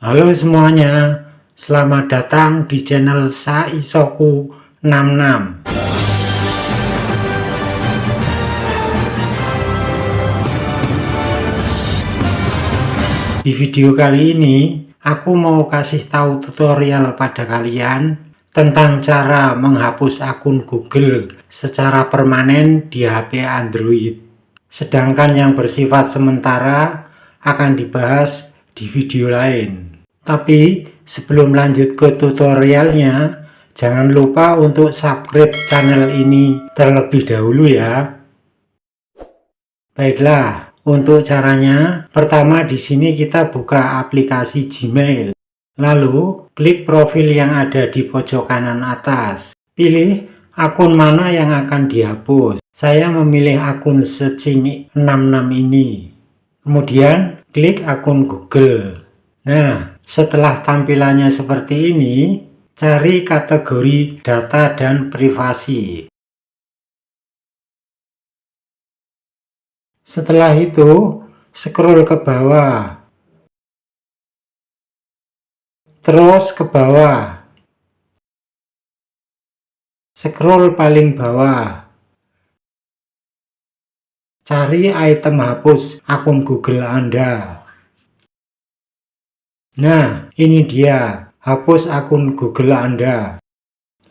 Halo semuanya, selamat datang di channel Saisoku 66. Di video kali ini, aku mau kasih tahu tutorial pada kalian tentang cara menghapus akun Google secara permanen di HP Android. Sedangkan yang bersifat sementara akan dibahas di video lain. Tapi sebelum lanjut ke tutorialnya, jangan lupa untuk subscribe channel ini terlebih dahulu ya. Baiklah, untuk caranya, pertama di sini kita buka aplikasi Gmail. Lalu, klik profil yang ada di pojok kanan atas. Pilih akun mana yang akan dihapus. Saya memilih akun Secing66 ini. Kemudian, klik akun Google. Nah, setelah tampilannya seperti ini, cari kategori data dan privasi. Setelah itu, scroll ke bawah. Terus ke bawah. Scroll paling bawah. Cari item hapus akun Google Anda. Nah, ini dia, hapus akun Google Anda.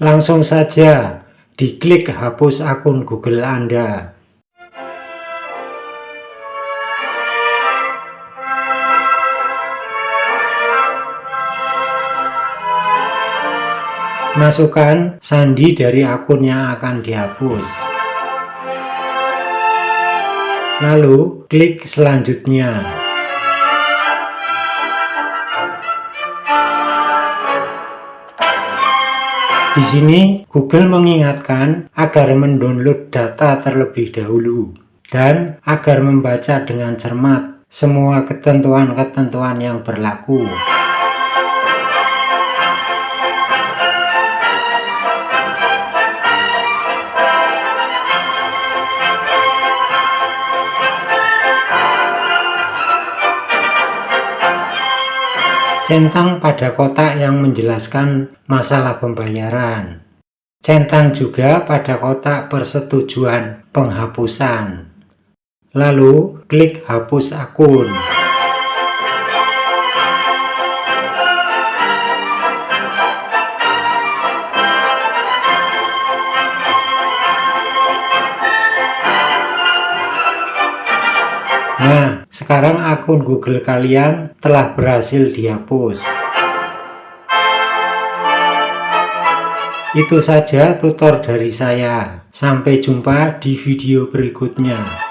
Langsung saja diklik hapus akun Google Anda. Masukkan sandi dari akun yang akan dihapus. Lalu klik selanjutnya. Di sini Google mengingatkan agar mendownload data terlebih dahulu dan agar membaca dengan cermat semua ketentuan-ketentuan yang berlaku. Centang pada kotak yang menjelaskan masalah pembayaran. Centang juga pada kotak persetujuan penghapusan. Lalu klik hapus akun. Nah, sekarang akun Google kalian telah berhasil dihapus. Itu saja tutor dari saya. Sampai jumpa di video berikutnya.